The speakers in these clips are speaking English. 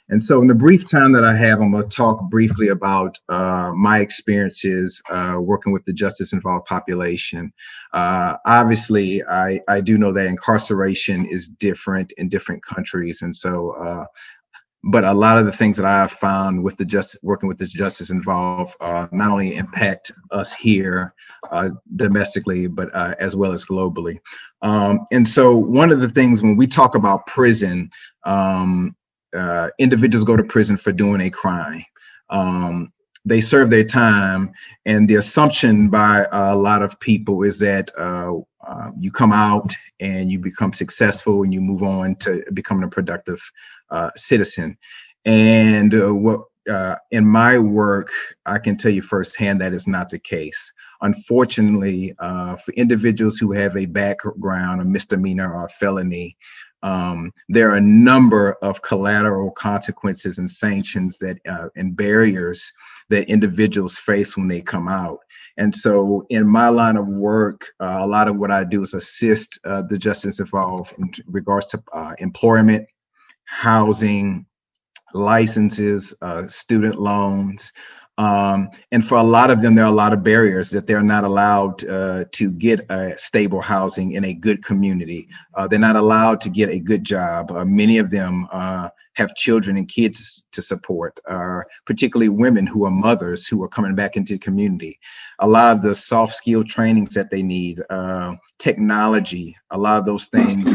And so in the brief time that I have, I'm going to talk briefly about my experiences working with the justice involved population. Obviously, I do know that incarceration is different in different countries. And so, but a lot of the things that I have found with working with the justice involved not only impact us here domestically, but as well as globally. And so one of the things when we talk about prison, individuals go to prison for doing a crime. They serve their time, and the assumption by a lot of people is that you come out and you become successful and you move on to becoming a productive citizen. And in my work, I can tell you firsthand that is not the case. Unfortunately, for individuals who have a background, a misdemeanor or a felony, there are a number of collateral consequences and sanctions that and barriers that individuals face when they come out. And so in my line of work, a lot of what I do is assist the justice involved in regards to employment, housing, licenses, student loans. And for a lot of them, there are a lot of barriers that they're not allowed to get stable housing in a good community. They're not allowed to get a good job. Many of them have children and kids to support, particularly women who are mothers who are coming back into the community. A lot of the soft skill trainings that they need, technology, a lot of those things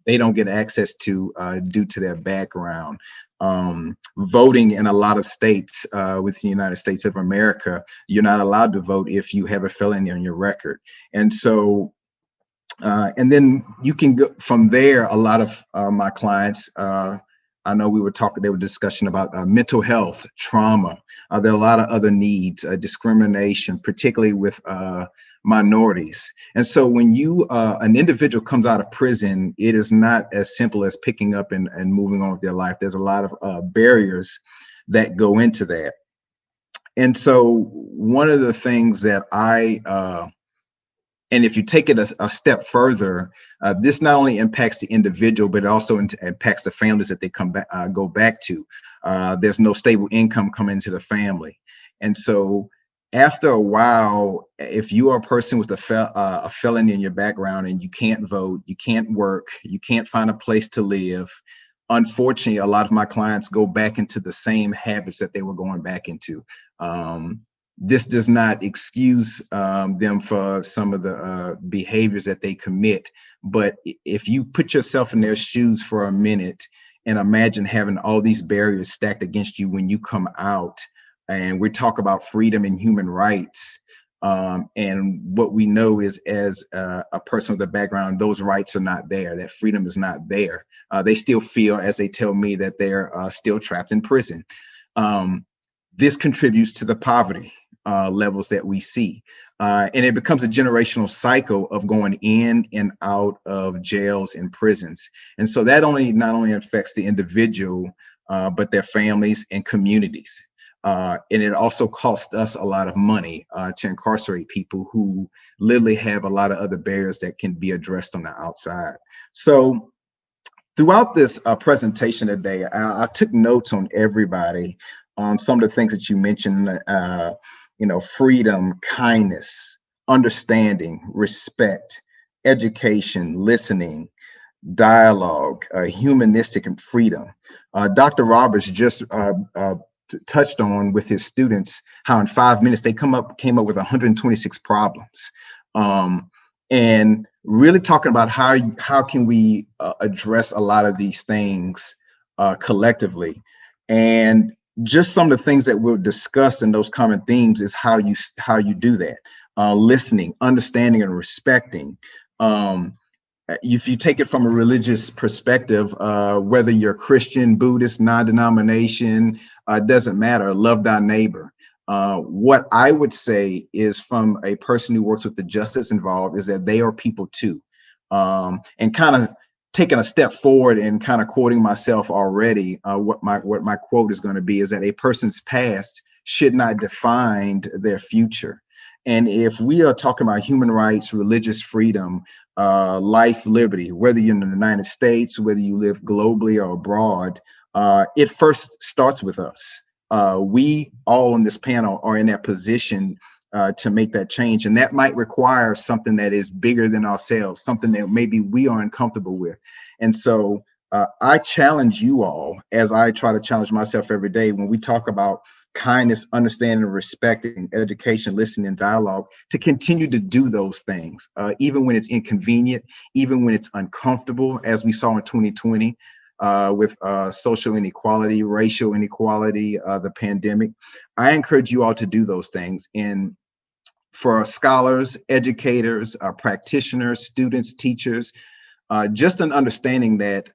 they don't get access to due to their background. Voting in a lot of states within the United States of America, you're not allowed to vote if you have a felony on your record. And so, and then you can go from there. A lot of my clients, I know they were discussing about mental health, trauma. There are a lot of other needs, discrimination, particularly with minorities. And so when an individual comes out of prison, it is not as simple as picking up and moving on with their life. There's a lot of barriers that go into that. And so one of the things that and if you take it a step further, this not only impacts the individual, but it also impacts the families that they go back to. There's no stable income coming into the family. And so after a while, if you are a person with a felony in your background and you can't vote, you can't work, you can't find a place to live, unfortunately, a lot of my clients go back into the same habits that they were going back into. This does not excuse them for some of the behaviors that they commit. But if you put yourself in their shoes for a minute and imagine having all these barriers stacked against you when you come out, and we talk about freedom and human rights, and what we know is as a person with a background, those rights are not there, that freedom is not there. They still feel, as they tell me, that they're still trapped in prison. This contributes to the poverty levels that we see. And it becomes a generational cycle of going in and out of jails and prisons. And so that not only affects the individual, but their families and communities. And it also costs us a lot of money to incarcerate people who literally have a lot of other barriers that can be addressed on the outside. So throughout this presentation today, I took notes on everybody on some of the things that you mentioned, freedom, kindness, understanding, respect, education, listening, dialogue, humanistic, and freedom. Dr. Roberts just touched on with his students how in 5 minutes they came up with 126 problems, and really talking about how can we address a lot of these things collectively. And just some of the things that we'll discuss in those common themes is how you do that. Listening, understanding, and respecting. If you take it from a religious perspective, whether you're Christian, Buddhist, non-denomination, doesn't matter. Love thy neighbor. What I would say is, from a person who works with the justice involved, is that they are people too. And kind of taking a step forward and kind of quoting myself already, what my quote is going to be is that a person's past should not define their future. And if we are talking about human rights, religious freedom, life, liberty, whether you're in the United States, whether you live globally or abroad, It first starts with us. We all on this panel are in that position to make that change. And that might require something that is bigger than ourselves, something that maybe we are uncomfortable with. And so I challenge you all, as I try to challenge myself every day, when we talk about kindness, understanding, respecting, education, listening, and dialogue, to continue to do those things, even when it's inconvenient, even when it's uncomfortable, as we saw in 2020. With social inequality, racial inequality, the pandemic. I encourage you all to do those things. And for scholars, educators, practitioners, students, teachers, just an understanding that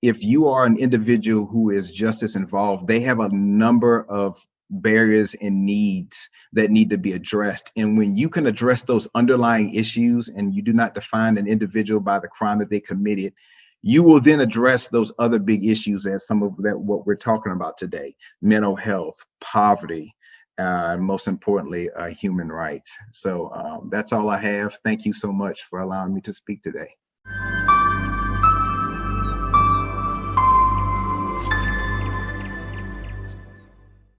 if you are an individual who is justice involved, they have a number of barriers and needs that need to be addressed. And when you can address those underlying issues and you do not define an individual by the crime that they committed, you will then address those other big issues as some of that what we're talking about today: mental health, poverty, and most importantly, human rights. So that's all I have. Thank you so much for allowing me to speak today.